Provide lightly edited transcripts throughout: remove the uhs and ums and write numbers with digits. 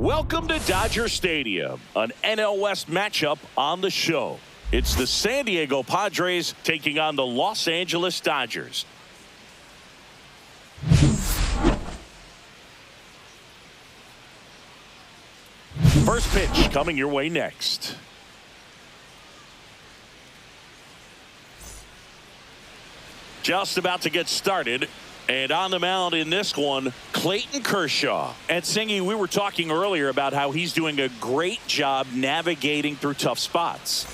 Welcome to Dodger Stadium, an NL West matchup on the show. It's the San Diego Padres taking on the Los Angeles Dodgers. First pitch coming your way next. Just about to get started. And on the mound in this one, Clayton Kershaw. And Singy, we were talking earlier about how he's doing a great job navigating through tough spots.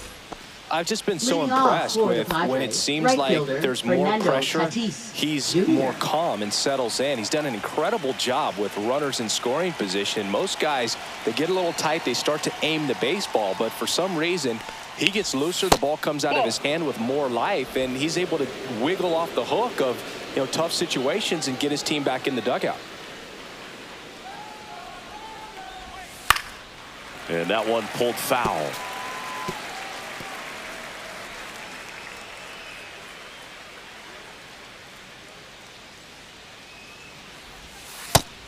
I've just been so impressed with when it seems like there's more pressure, he's more calm and settles in. He's done an incredible job with runners in scoring position. Most guys, they get a little tight, they start to aim the baseball, but for some reason, he gets looser, the ball comes out of his hand with more life, and he's able to wiggle off the hook of tough situations and get his team back in the dugout. And that one pulled foul.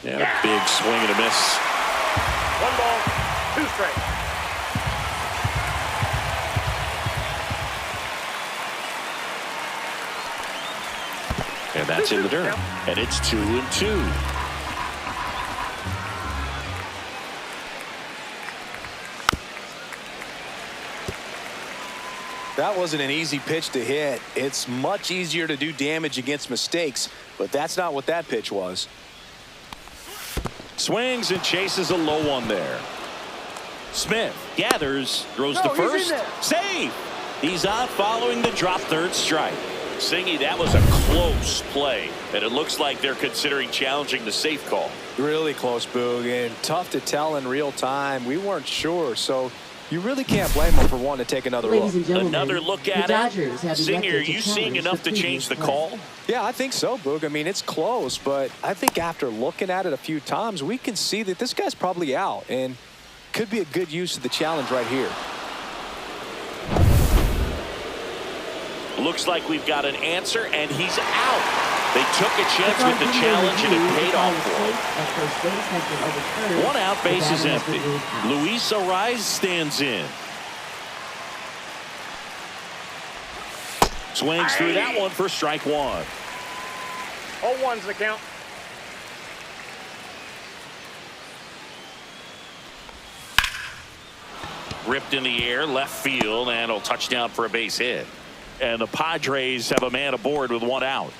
And a big swing and a miss. 1 ball, 2 strikes. And that's in the dirt. And it's 2-2. That wasn't an easy pitch to hit. It's much easier to do damage against mistakes, but that's not what that pitch was. Swings and chases a low one there. Smith gathers, throws to first. Save! He's on following the drop third strike. Singy, that was a close play, and it looks like they're considering challenging the safe call. Really close, Boog, and tough to tell in real time. We weren't sure, so you really can't blame them for wanting to take another look. Another look at it. Singy, are you seeing enough to change the call? Yeah, I think so, Boog. I mean, it's close, but I think after looking at it a few times, we can see that this guy's probably out, and could be a good use of the challenge right here. Looks like we've got an answer, and he's out. They took a chance with the challenge, and it paid off for him. 1 out, base is empty. Luis Ariz stands in. Swings through that one for strike 1. 0-1's the count. Ripped in the air, left field, and a touchdown for a base hit. And the Padres have a man aboard with 1 out.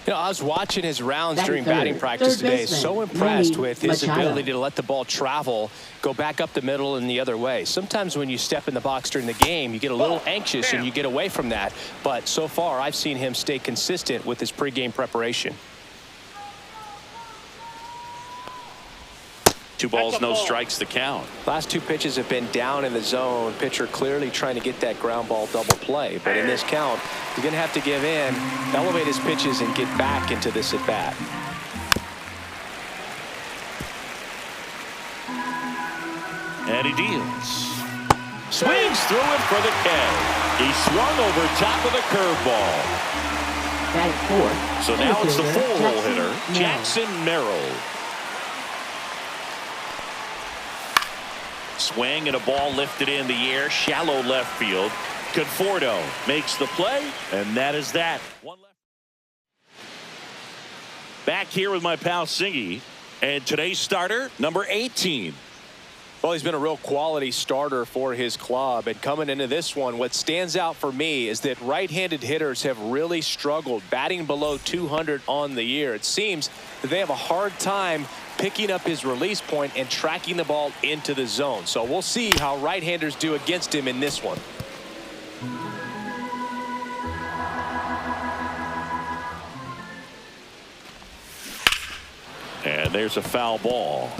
I was watching his rounds during batting practice today. So impressed with his ability to let the ball travel, go back up the middle and the other way. Sometimes when you step in the box during the game, you get a little anxious and you get away from that. But so far, I've seen him stay consistent with his pregame preparation. 2 balls, no strikes to count. Last 2 pitches have been down in the zone. Pitcher clearly trying to get that ground ball double play. But in this count, he's going to have to give in, elevate his pitches, and get back into this at bat. And he deals. Swings through it for the K. He swung over top of the curveball. So now it's the 4-hole hitter, Jackson Merrill. Swing and a ball lifted in the air, shallow left field. Conforto makes the play, and that is that. 1 left. Back here with my pal Singy, and today's starter, number 18. Well, he's been a real quality starter for his club, and coming into this one, what stands out for me is that right-handed hitters have really struggled, batting below 200 on the year. It seems that they have a hard time picking up his release point and tracking the ball into the zone. So we'll see how right-handers do against him in this one. And there's a foul ball.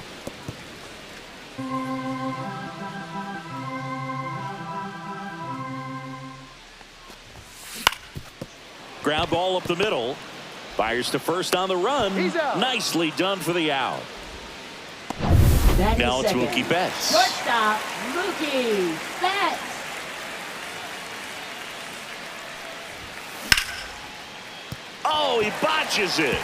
Ground ball up the middle. Fires to first on the run. Nicely done for the out. Now it's Mookie Betts. Shortstop, Mookie Betts. Oh, he botches it.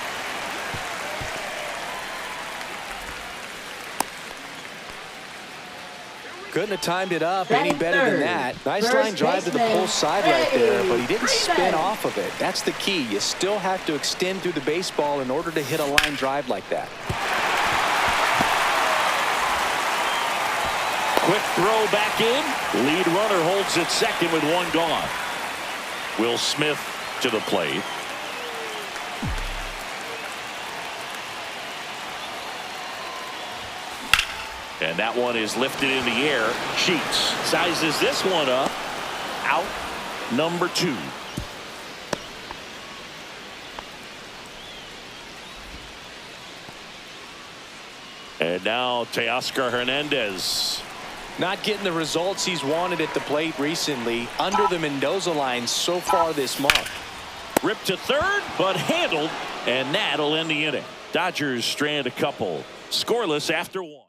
couldn't have timed it up any better than that. Nice line drive to the pull side right there, but he didn't spin off of it. That's the key. You still have to extend through the baseball in order to hit a line drive like that. Quick throw back in. Lead runner holds at second with one gone. Will Smith to the plate. And that one is lifted in the air. Sheets sizes this one up. Out number 2. And now Teoscar Hernandez. Not getting the results he's wanted at the plate recently. Under the Mendoza line so far this month. Ripped to third, but handled, and that'll end the inning. Dodgers strand a couple. Scoreless after 1.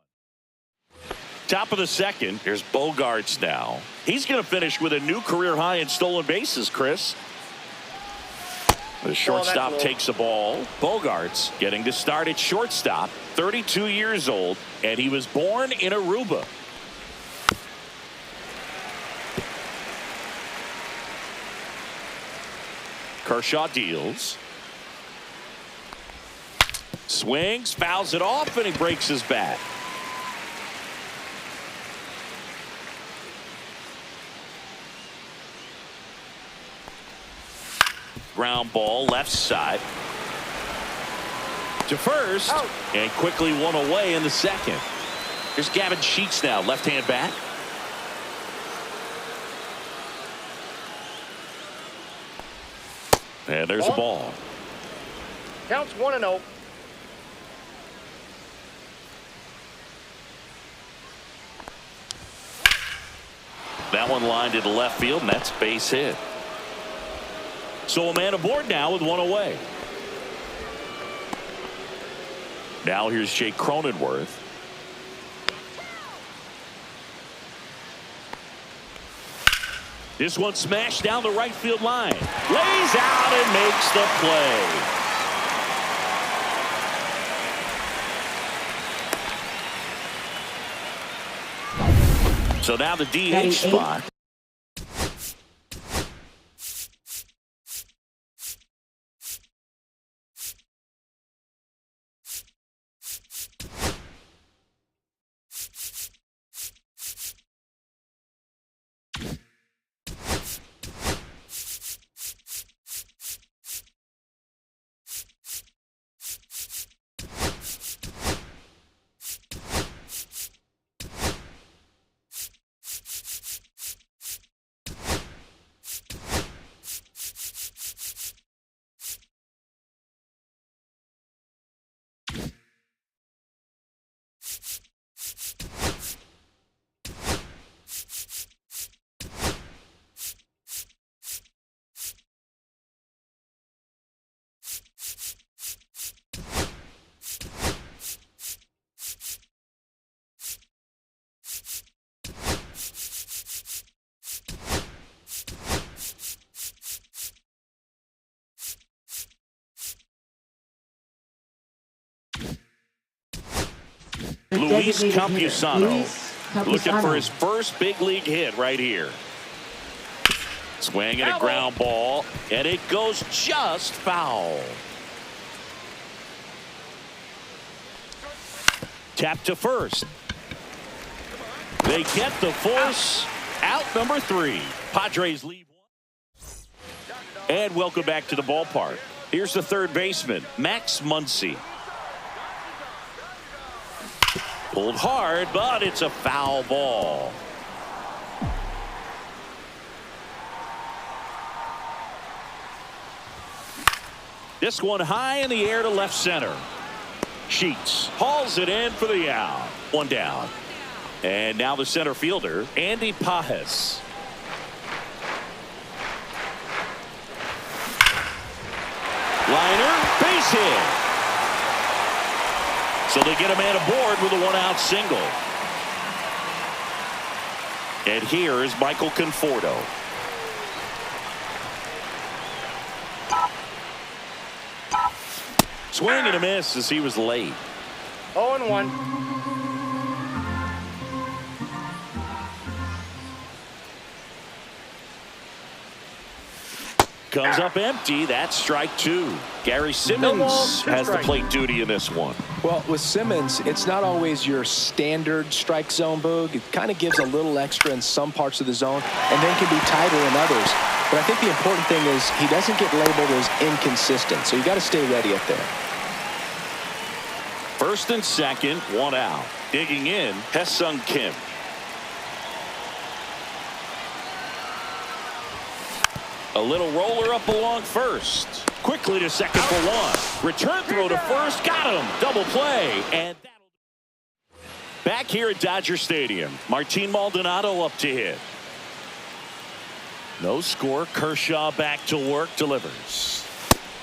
Top of the second. Here's Bogarts now. He's going to finish with a new career high in stolen bases, Chris. The shortstop takes the ball. Bogarts getting to start at shortstop. 32 years old, and he was born in Aruba. Kershaw deals. Swings, fouls it off, and he breaks his bat. Ground ball left side to first, and quickly one away in the second. Here's Gavin Sheets now, left-hand bat. And there's a ball. Counts 1-0. That one lined into left field, and that's base hit. So a man aboard now with one away. Now here's Jake Cronenworth. This one smashed down the right field line. Lays out and makes the play. So now the DH spot. Luis Campusano looking for his first big league hit right here. Swinging a ground ball, and it goes just foul. Tap to first. They get the force. Out number 3. Padres leave 1. And welcome back to the ballpark. Here's the third baseman, Max Muncy. Pulled hard, but it's a foul ball. This one high in the air to left center. Sheets hauls it in for the out. One down. And now the center fielder, Andy Pajes. Liner, base hit. So they get a man aboard with a one-out single. And here is Michael Conforto. Swing and a miss as he was late. 0-1. Comes up empty. That's strike two. Gary Simmons has the plate duty in this one. Well, with Simmons, it's not always your standard strike zone, Boog. It kind of gives a little extra in some parts of the zone and then can be tighter in others. But I think the important thing is he doesn't get labeled as inconsistent, so you got to stay ready up there. First and second, one out. Digging in, Hesung Kim. A little roller up along first. Quickly to second for one. Return throw to first. Got him. Double play. And back here at Dodger Stadium, Martin Maldonado up to hit. No score. Kershaw back to work. Delivers.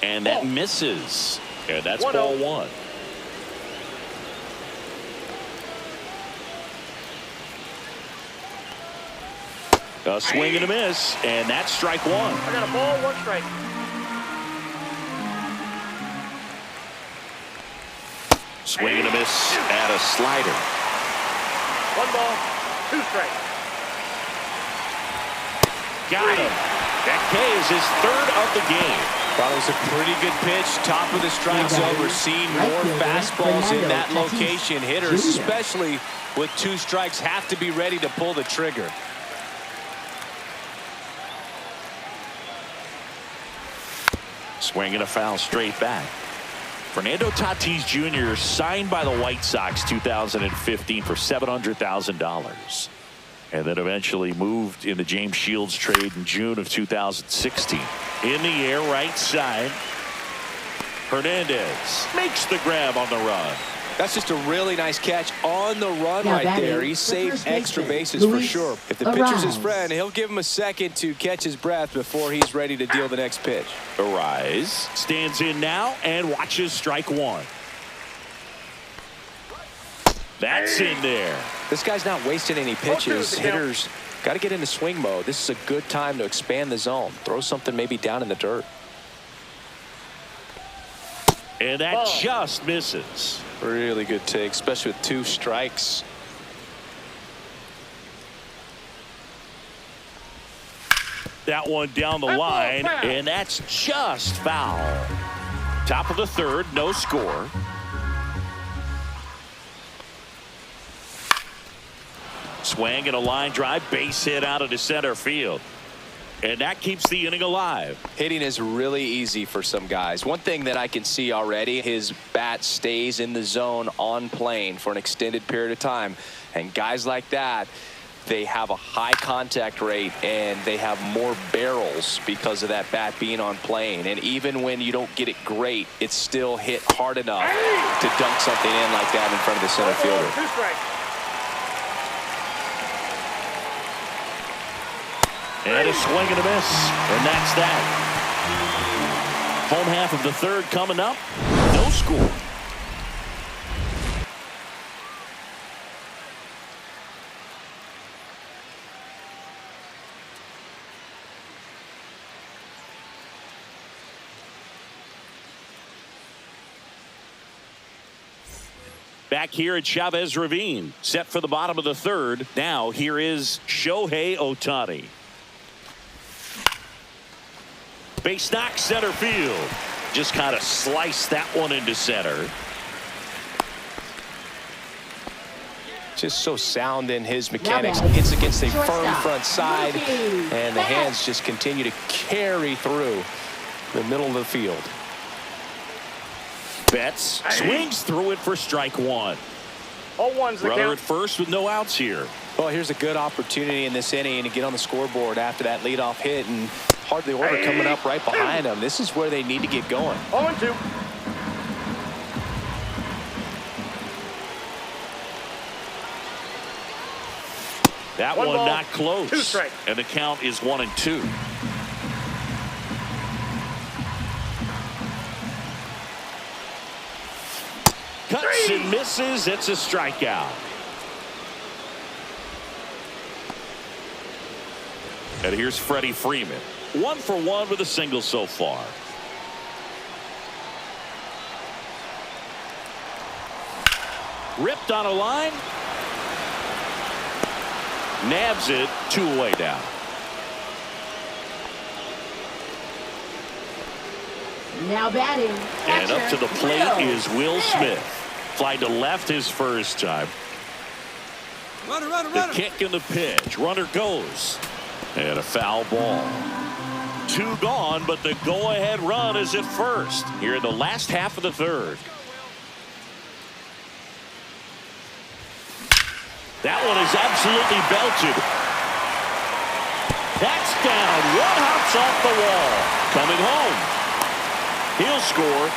And that misses. And that's ball one. A swing and a miss, and that's strike one. I got a ball, one strike. Swing and a miss at a slider. One ball, two strikes. Got him. That K is his third of the game. Well, it was a pretty good pitch. Top of the strike zone. We're seeing more fastballs in that location. Hitters, especially with two strikes, have to be ready to pull the trigger. Swing and a foul straight back. Fernando Tatis Jr. signed by the White Sox 2015 for $700,000. And then eventually moved in the James Shields trade in June of 2016. In the air, right side. Hernandez makes the grab on the run. That's just a really nice catch on the run right there. He saved extra bases for sure. If the pitcher's his friend, he'll give him a second to catch his breath before he's ready to deal the next pitch. Arise stands in now and watches strike one. That's in there. This guy's not wasting any pitches. Hitters got to get into swing mode. This is a good time to expand the zone. Throw something maybe down in the dirt. And that just misses. Really good take, especially with two strikes. That one down the line, and that's just foul. Top of the third, no score. Swing and a line drive, base hit out into center field. And that keeps the inning alive. Hitting is really easy for some guys. One thing that I can see already, his bat stays in the zone on plane for an extended period of time. And guys like that, they have a high contact rate and they have more barrels because of that bat being on plane. And even when you don't get it great, it's still hit hard enough to dunk something in like that in front of the center fielder. Two strikes. And a swing and a miss, and that's that. Home half of the third coming up. No score. Back here at Chavez Ravine, set for the bottom of the third. Now here is Shohei Ohtani. Base knock, center field. Just kind of sliced that one into center. Just so sound in his mechanics. Hits against a firm front side, and the hands just continue to carry through the middle of the field. Betts swings through it for strike one. All ones the Runner count. at first with no outs here. Well, here's a good opportunity in this inning to get on the scoreboard after that leadoff hit, and hardly order coming up right behind them. This is where they need to get going. 0-2. That One one ball, not close. two strikes. And the count is 1-2. Cuts and misses. It's a strikeout. And here's Freddie Freeman. 1 for 1 with a single so far. Ripped on a line. Nabs it 2 away down. Now batting. And up to the plate Will is Will Smith. Smith. Fly to left his first time. The kick and the pitch. Runner goes. And a foul ball. 2 gone, but the go-ahead run is at first here in the last half of the third. That one is absolutely belted. That's down. One hops off the wall. Coming home. He'll score.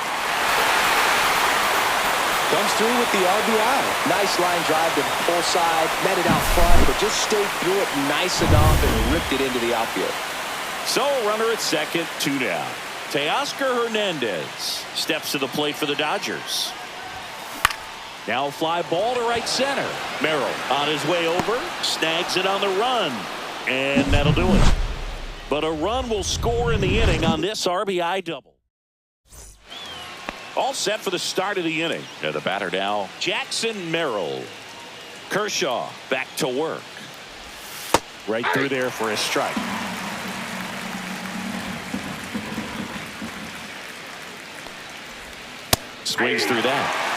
Comes through with the RBI. Nice line drive to pull side, met it out front, but just stayed through it nice enough and ripped it into the outfield. So runner at second, 2 down. Teoscar Hernandez steps to the plate for the Dodgers. Now fly ball to right center. Merrill on his way over, snags it on the run, and that'll do it. But a run will score in the inning on this RBI double. All set for the start of the inning. And the batter now, Jackson Merrill. Kershaw back to work. Right through there for a strike. Swings through that.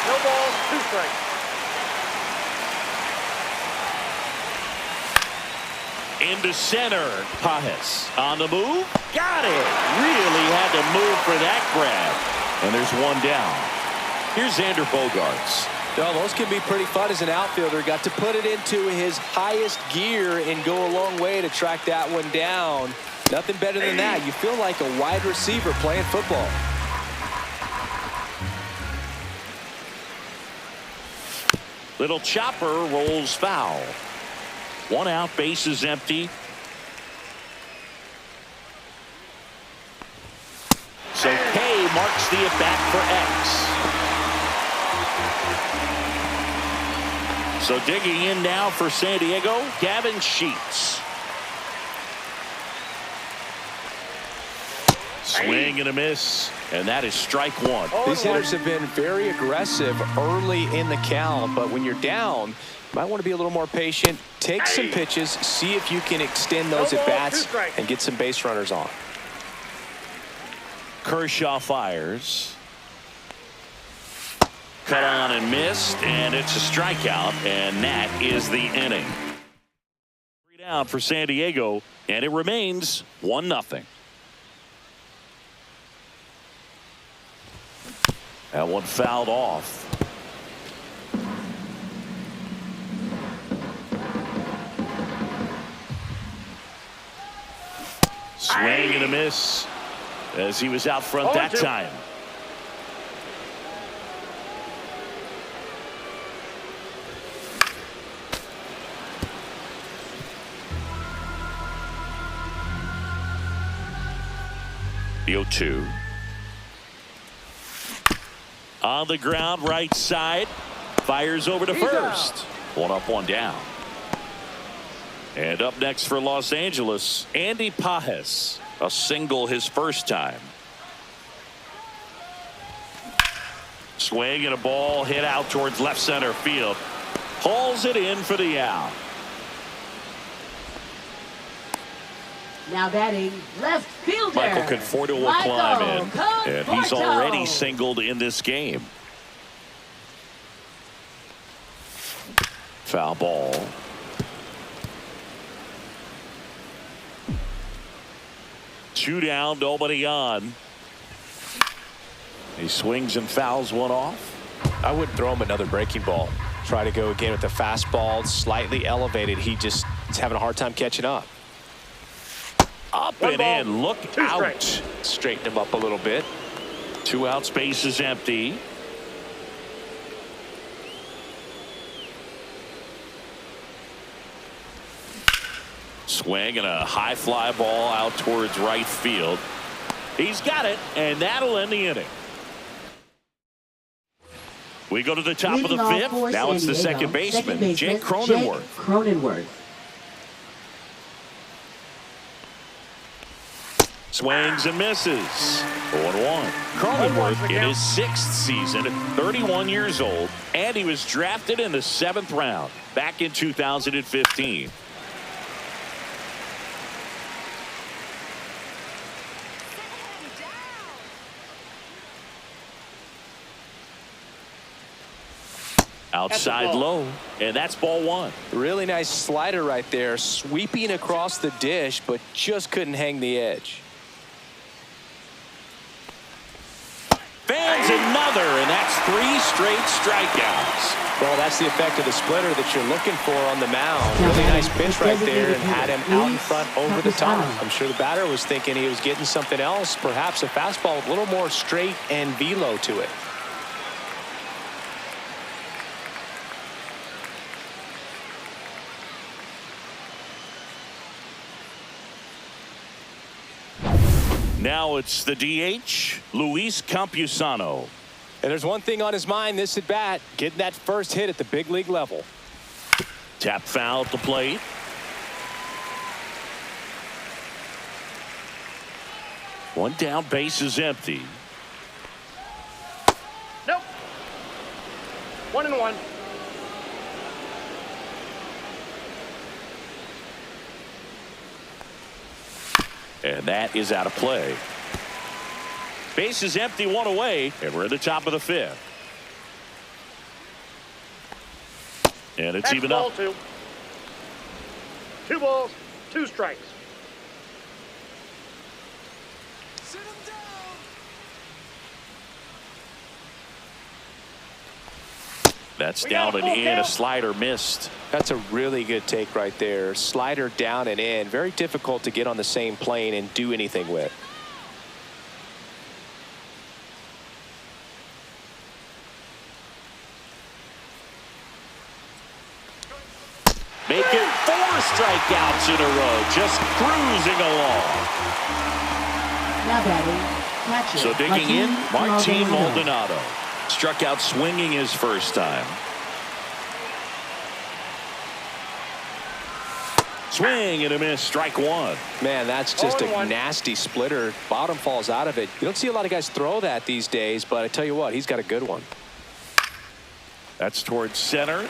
No balls, 2 strikes. Into center. Pajes on the move. Got it. Really had to move for that grab. And there's 1 down. Here's Xander Bogaerts. Well, those can be pretty fun as an outfielder. Got to put it into his highest gear and go a long way to track that one down. Nothing better than that. You feel like a wide receiver playing football. Little chopper rolls foul. 1 out, base is empty. So K marks the at-bat for X. So digging in now for San Diego, Gavin Sheets. Swing and a miss, and that is strike 1. These hitters have been very aggressive early in the count, but when you're down, you might want to be a little more patient. Take some pitches, see if you can extend those at-bats and get some base runners on. Kershaw fires. Cut on and missed, and it's a strikeout, and that is the inning. 3 down for San Diego, and it remains 1-0. That one fouled off. Swing and a miss as he was out front that time. The 0-2. On the ground, right side. Fires over to first. 1 up, 1 down. And up next for Los Angeles, Andy Pajes. A single his first time. Swing and a ball hit out towards left center field. Hauls it in for the out. Now batting left fielder. Michael Conforto will climb in. And he's already singled in this game. Foul ball. Two down, nobody on. He swings and fouls one off. I wouldn't throw him another breaking ball. Try to go again with the fastball, slightly elevated. He just is having a hard time catching up. Up and in, look out. Straighten him up a little bit. 2 outs, base is empty. Swing and a high fly ball out towards right field. He's got it, and that'll end the inning. We go to the top of the 5th. Now it's the second baseman, Jake Cronenworth. Swings and misses. 0-1. Cronenworth in his 6th season, 31 years old, and he was drafted in the 7th round back in 2015. Outside low, and that's ball one. Really nice slider right there, sweeping across the dish, but just couldn't hang the edge. Fans another, and that's 3 straight strikeouts. Well, that's the effect of the splitter that you're looking for on the mound. Really nice pitch right there and had him out in front over the top. I'm sure the batter was thinking he was getting something else, perhaps a fastball with a little more straight and velo to it. Now it's the DH, Luis Campusano. And there's one thing on his mind this at bat, getting that first hit at the big league level. Tap foul at the plate. One down, base is empty. Nope. 1-1. And that is out of play. Base is empty, 1 away, and we're at the top of the 5th. And it's even up. 2. 2 balls, 2 strikes. Sit him down. That's down and in. A slider missed. That's a really good take right there. Slider down and in. Very difficult to get on the same plane and do anything with. Make it 4 strikeouts in a row. Just cruising along. Now batting, catcher. So digging in, Martin Maldonado. Struck out swinging his first time. Swing and a miss, strike 1. Man, that's just a nasty splitter. Bottom falls out of it. You don't see a lot of guys throw that these days, but I tell you what, he's got a good one. That's towards center.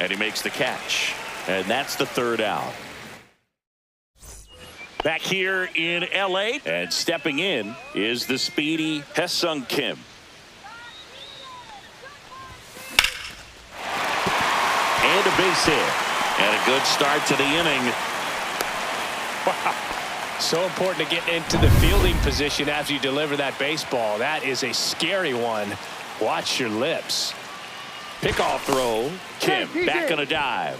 And he makes the catch. And that's the 3rd out. Back here in LA, and stepping in is the speedy Haesung Kim. And a base hit. And a good start to the inning. Wow. So important to get into the fielding position after you deliver that baseball. That is a scary one. Watch your lips. Pickoff throw. Kim back on a dive.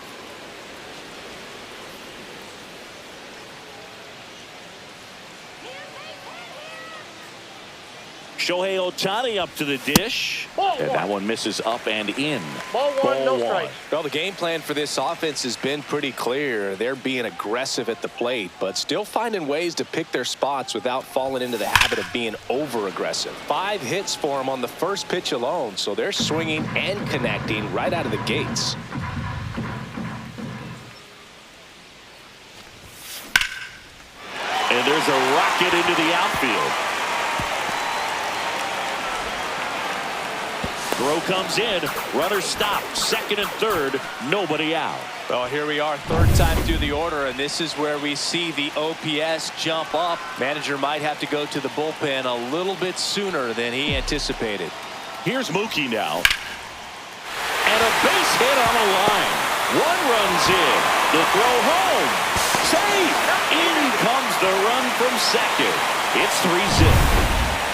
Shohei Ohtani up to the dish. And that one misses up and in. Ball 1, no strike. Well, the game plan for this offense has been pretty clear. They're being aggressive at the plate, but still finding ways to pick their spots without falling into the habit of being over-aggressive. 5 hits for them on the first pitch alone, so they're swinging and connecting right out of the gates. And there's a rocket into the outfield. Throw comes in. Runner stopped. 2nd and 3rd. Nobody out. Well, here we are, 3rd time through the order, and this is where we see the OPS jump up. Manager might have to go to the bullpen a little bit sooner than he anticipated. Here's Mookie now. And a base hit on a line. 1 runs in. The throw home. Safe. In comes the run from 2nd. It's 3-zip.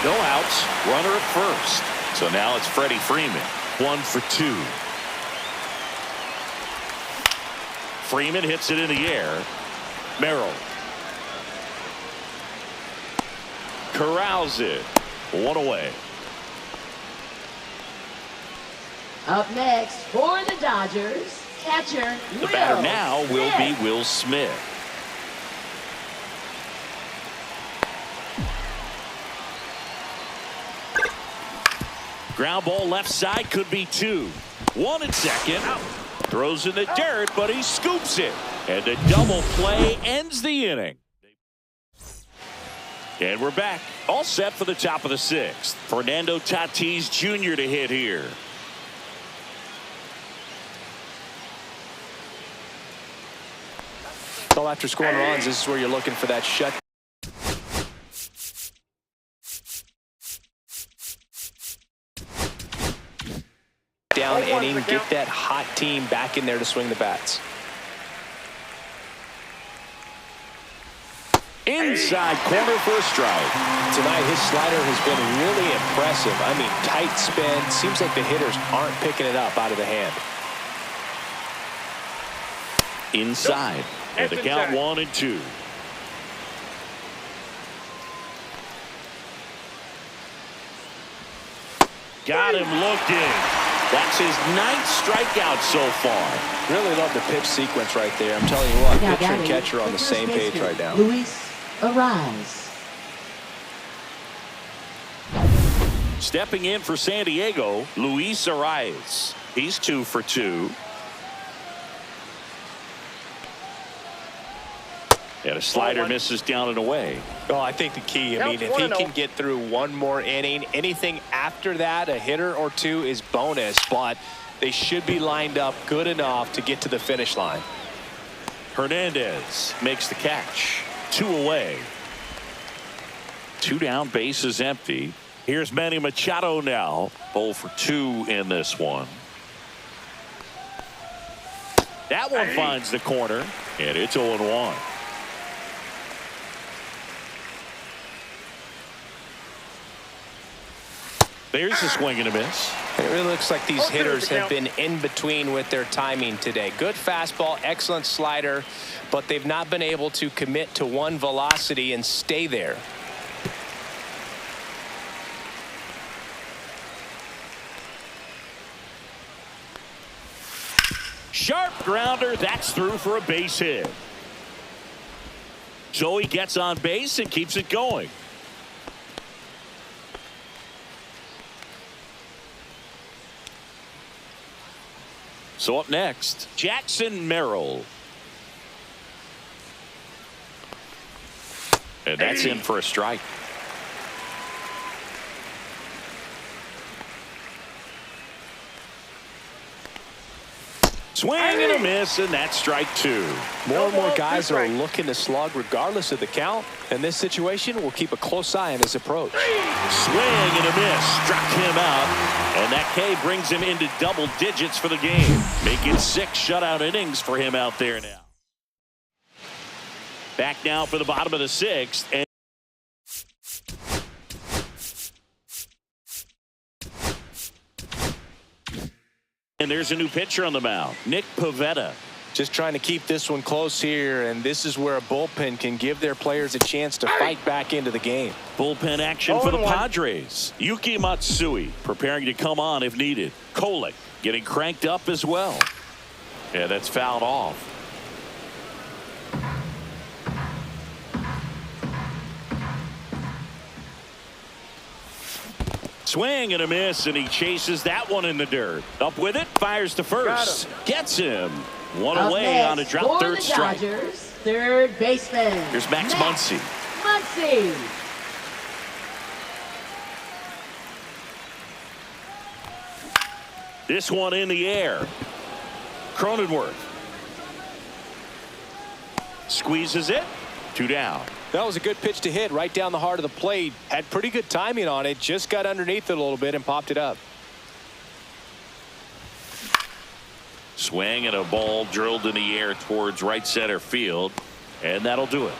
No outs. Runner at 1st. So now it's Freddie Freeman. 1 for 2. Freeman hits it in the air. Merrill corrals it. 1 away. Up next for the Dodgers, catcher The batter now will be Will Smith. Ground ball left side, could be 2. 1 at 2nd. Throws in the dirt, but he scoops it. And a double play ends the inning. And we're back. All set for the top of the 6th. Fernando Tatis Jr. to hit here. So after scoring runs, this is where you're looking for that shut. down inning, get that hot team back in there to swing the bats. Inside corner for a strike. Tonight, his slider has been really impressive. I mean, tight spin. Seems like the hitters aren't picking it up out of the hand. Inside. And the count 1-2. Got him looking. That's his 9th strikeout so far. Really love the pitch sequence right there. I'm telling you what, pitcher and catcher are on the same page right now. Luis Arise. Stepping in for San Diego, Luis Arise. He's 2 for 2. And a slider misses down and away. Well, I think the key, I mean, if he can get through one more inning, anything after that, a hitter or two is bonus, but they should be lined up good enough to get to the finish line. Hernandez makes the catch. 2 away. 2 down, base is empty. Here's Manny Machado now. 0 for 2 in this one. That one finds the corner, and it's 0-1. There's a swing and a miss. It really looks like these hitters have been in between with their timing today. Good fastball, excellent slider, but they've not been able to commit to one velocity and stay there. Sharp grounder. That's through for a base hit. So he gets on base and keeps it going. So up next, Jackson Merrill. And that's in for a strike. Swing and a miss, and that's strike 2. More and more guys are looking to slug regardless of the count. In this situation, we'll keep a close eye on his approach. Swing and a miss, struck him out. And that K brings him into double digits for the game, making 6 shutout innings for him out there now. Back now for the bottom of the 6th. And there's a new pitcher on the mound, Nick Pivetta. Just trying to keep this one close here, and this is where a bullpen can give their players a chance to fight back into the game. Bullpen action for the Padres. Yuki Matsui preparing to come on if needed. Kolek getting cranked up as well. Yeah, that's fouled off. Swing and a miss, and he chases that one in the dirt. Up with it, fires to first. Gets him. One away on a drop third strike. Dodgers, third baseman. Here's Max Muncy. Muncy. This one in the air. Cronenworth squeezes it. 2 down. That was a good pitch to hit right down the heart of the plate. Had pretty good timing on it. Just got underneath it a little bit and popped it up. Swing and a ball drilled in the air towards right center field. And that'll do it.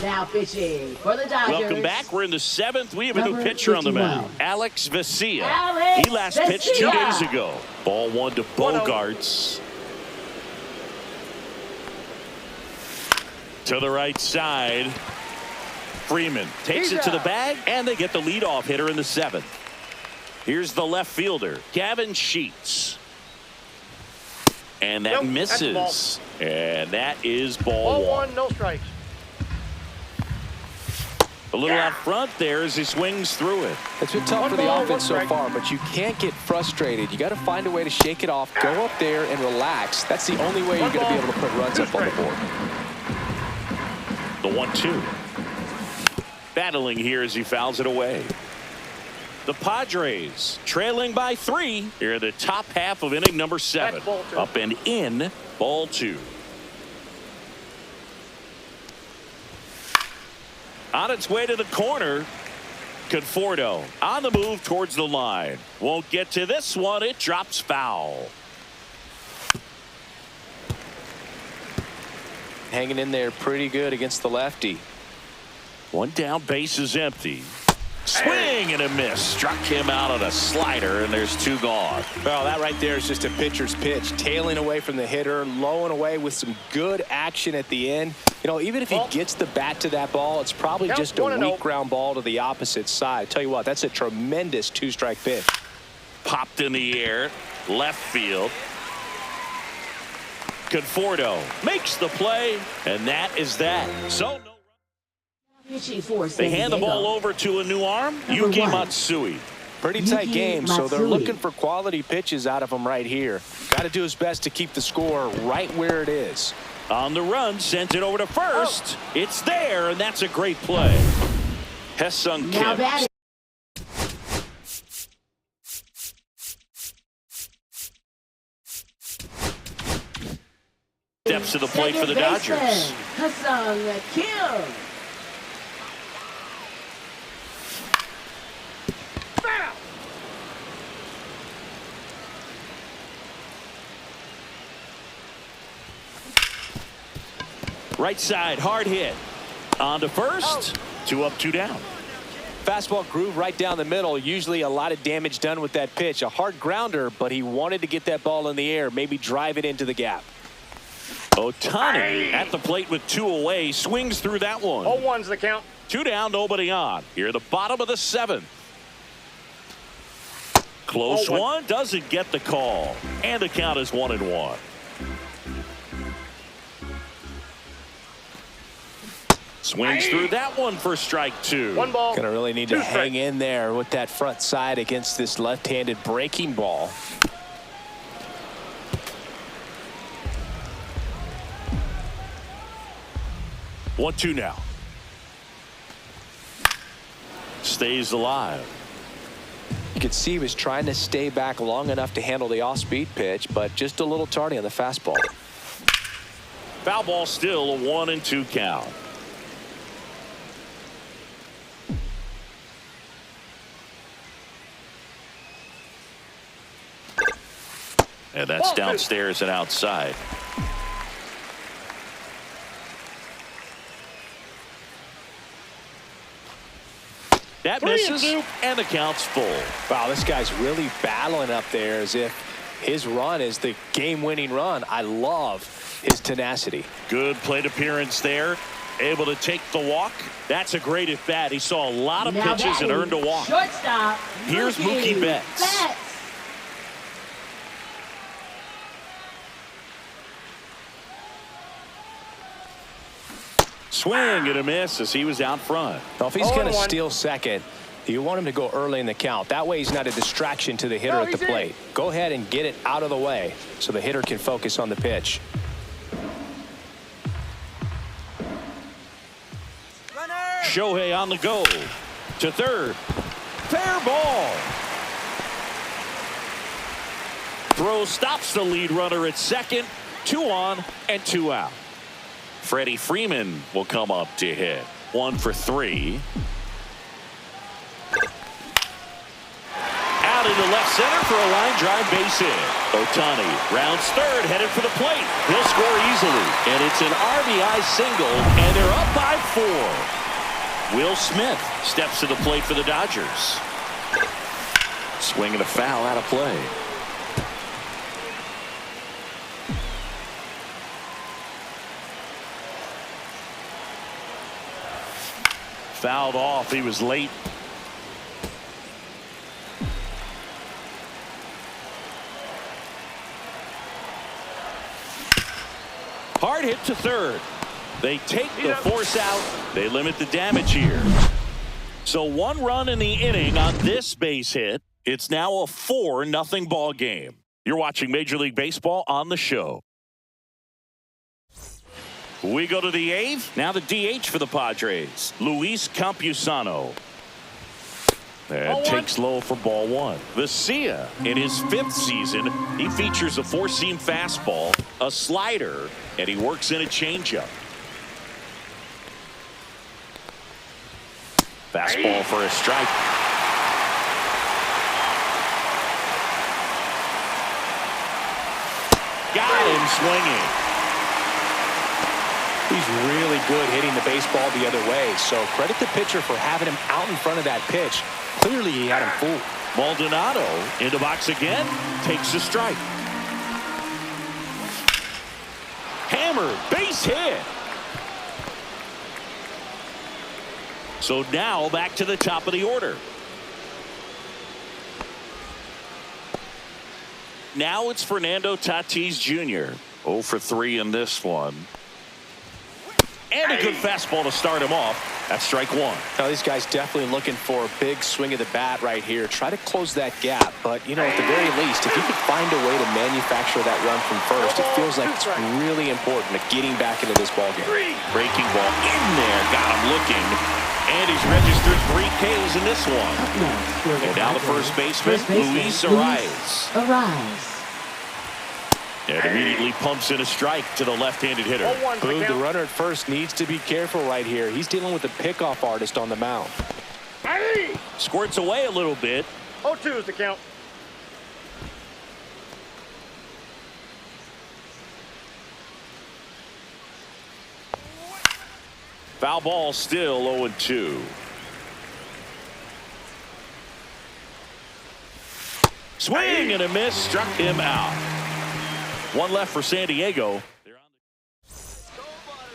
Now pitching for the Dodgers. Welcome back. We're in the 7th. We have a new pitcher on the mound. Alex Vesia. Alex He last pitched 2 days ago. Ball 1 to Bogarts. To the right side. Freeman takes it to the bag, and they get the leadoff hitter in the 7th. Here's the left fielder, Gavin Sheets. And that misses. And that is ball 1. No strikes. A little out front there as he swings through it. It's been tough for the offense so far, but you can't get frustrated. You got to find a way to shake it off, go up there and relax. That's the only way you're going to be able to put runs up on the board. The 1-2. Battling here as he fouls it away. The Padres trailing by 3 here in the top half of inning number 7. Up and in, ball 2. On its way to the corner, Conforto on the move towards the line. Won't get to this one. It drops foul. Hanging in there pretty good against the lefty. One down, base is empty. Swing and a miss. Struck him out on a slider, and there's 2 gone. Well, that right there is just a pitcher's pitch. Tailing away from the hitter, low and away with some good action at the end. You know, even if he gets the bat to that ball, it's probably just a weak ground ball to the opposite side. Tell you what, that's a tremendous 2-strike pitch. Popped in the air, left field. Conforto makes the play, and that is that. So they hand the ball over to a new arm, Yuki Matsui. Pretty tight game, so they're looking for quality pitches out of him right here. Got to do his best to keep the score right where it is. On the run, sent it over to first. It's there, and that's a great play. Hesung Kim. Steps to the plate for the Dodgers. Hesung Kim. Right side, hard hit. On to first. 2 up, 2 down. Fastball groove right down the middle. Usually a lot of damage done with that pitch. A hard grounder, but he wanted to get that ball in the air, maybe drive it into the gap. Ohtani at the plate with 2 away. Swings through that one. 0-1's the count. 2 down, nobody on. Here at the bottom of the 7th. Close one, doesn't get the call. And the count is 1-1. Swings through that one for strike 2. 1 ball. Gonna really need to hang in there with that front side against this left-handed breaking ball. One, 2 now. Stays alive. You could see he was trying to stay back long enough to handle the off-speed pitch, but just a little tardy on the fastball. Foul ball, still a 1-2 count. And that's downstairs and outside. That misses, and the count's full. Wow, this guy's really battling up there as if his run is the game-winning run. I love his tenacity. Good plate appearance there. Able to take the walk. That's a great at-bat. He saw a lot of pitches and earned a walk. Shortstop. Here's Mookie Betts. Swing and a miss as he was out front. Now, if he's going to steal second, you want him to go early in the count. That way he's not a distraction to the hitter at the plate. Go ahead and get it out of the way so the hitter can focus on the pitch. Shohei on the go to third. Fair ball. Throw stops the lead runner at second. 2 on and 2 out. Freddie Freeman will come up to hit. 1 for 3. Out into left center for a line drive base hit. Ohtani rounds third, headed for the plate. He'll score easily, and it's an RBI single, and they're up by 4. Will Smith steps to the plate for the Dodgers. Swing and a foul out of play. Fouled off. He was late. Hard hit to third. They take the force out. They limit the damage here. So 1 run in the inning on this base hit. It's now a 4-0 ball game. You're watching Major League Baseball on the show. We go to the 8th. Now the DH for the Padres, Luis Campusano. And takes low for ball one. Vesia, in his 5th season, he features a 4-seam fastball, a slider, and he works in a changeup. Fastball for a strike. Got him swinging. He's really good hitting the baseball the other way, so credit the pitcher for having him out in front of that pitch. Clearly, he had him fooled. Maldonado in the box again, takes a strike. Hammer, base hit. So now back to the top of the order. Now it's Fernando Tatis Jr. 0 for 3 in this one. And a good fastball to start him off. That's strike one. Now, these guys definitely looking for a big swing of the bat right here. Try to close that gap. But, you know, at the very least, if you could find a way to manufacture that run from first, it feels like it's really important to getting back into this ballgame. Breaking ball in there. Got him looking. And he's registered 3 Ks in this one. And now the first baseman, Luis Arias. And immediately pumps in a strike to the left-handed hitter. Boone, the runner at first needs to be careful right here. He's dealing with a pickoff artist on the mound. Squirts away a little bit. 0-2 is the count. Foul ball still 0-2. Swing and a miss, struck him out. One left for San Diego.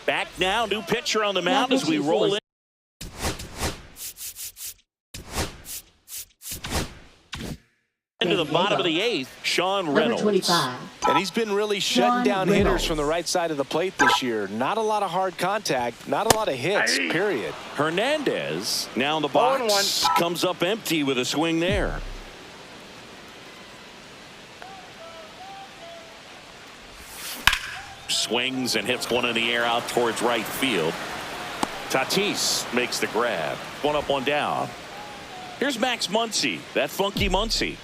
Back now, new pitcher on the mound as we roll in. Into the bottom of the 8th, Sean Reynolds. And he's been really shutting down hitters from the right side of the plate this year. Not a lot of hard contact, not a lot of hits, period. Hernandez now in the box, comes up empty with a swing there. Swings and hits one in the air out towards right field. Tatis makes the grab. One up, one down. Here's Max Muncy, that funky Muncy.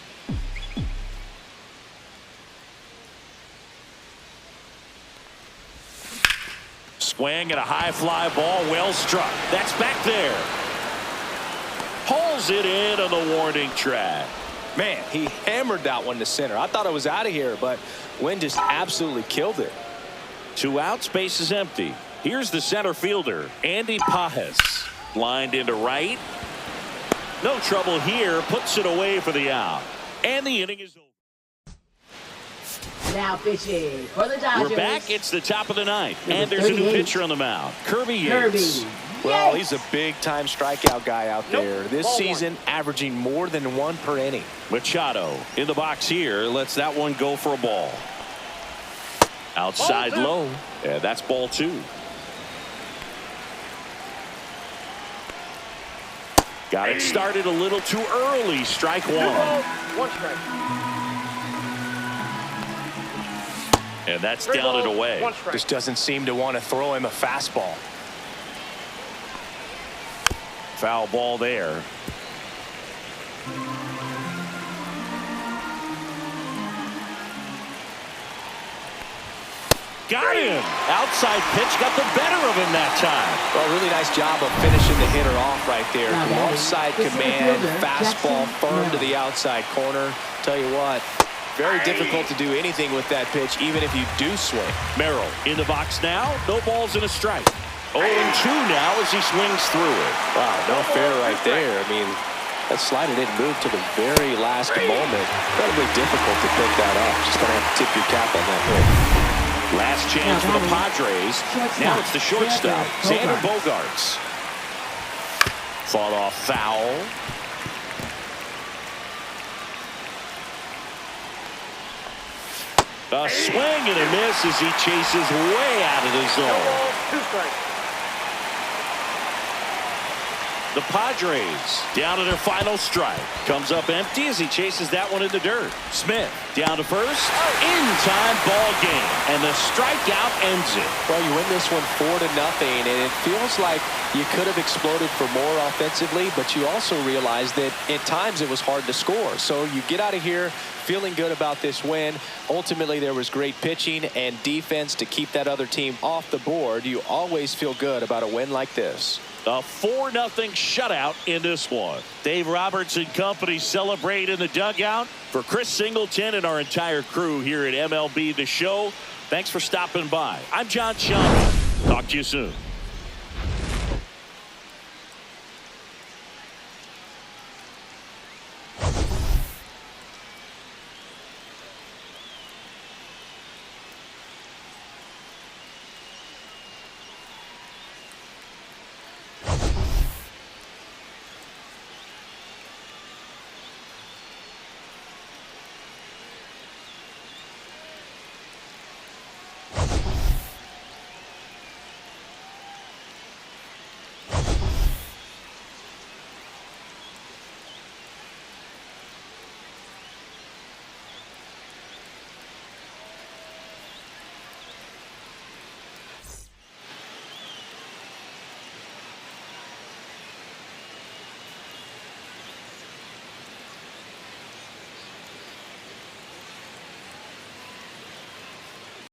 Swing and a high fly ball, well struck. That's back there. Pulls it in on the warning track. Man, he hammered that one to center. I thought it was out of here, but Wynn just absolutely killed it. 2 outs, base is empty. Here's the center fielder, Andy Pajes. Lined into right. No trouble here. Puts it away for the out. And the inning is over. Now pitching for the Dodgers. We're back. It's the top of the 9th. And there's a new pitcher on the mound. Kirby Yates. Well, he's a big-time strikeout guy out there. This season, averaging more than 1 per inning. Machado in the box here. Lets that one go for a ball. Outside low. Yeah, that's ball 2. Got it started a little too early. Strike 1. 1 strike. And that's down and away. Just doesn't seem to want to throw him a fastball. Foul ball there. Got him. Outside pitch got the better of him that time. Well, really nice job of finishing the hitter off right there. Offside command, fastball firm to the outside corner. Tell you what, very difficult to do anything with that pitch, even if you do swing. Merrill in the box now. No balls and a strike. 0-2 now as he swings through it. Wow, no fair right there. I mean, that slider didn't move to the very last moment. Incredibly difficult to pick that up. Just going to have to tip your cap on that hit. Last chance for the Padres. Now it's the shortstop, Xander Bogaerts. Fought off foul. A swing and a miss as he chases way out of the zone. 2 strikes. The Padres down to their final strike. Comes up empty as he chases that one in the dirt. Smith down to first. In time, ball game. And the strikeout ends it. Well, you win this one 4-0, and it feels like you could have exploded for more offensively, but you also realize that at times it was hard to score. So you get out of here feeling good about this win. Ultimately, there was great pitching and defense to keep that other team off the board. You always feel good about a win like this. A 4-0 shutout in this one. Dave Roberts and company celebrate in the dugout. For Chris Singleton and our entire crew here at MLB The Show, thanks for stopping by. I'm John Sciambi. Talk to you soon.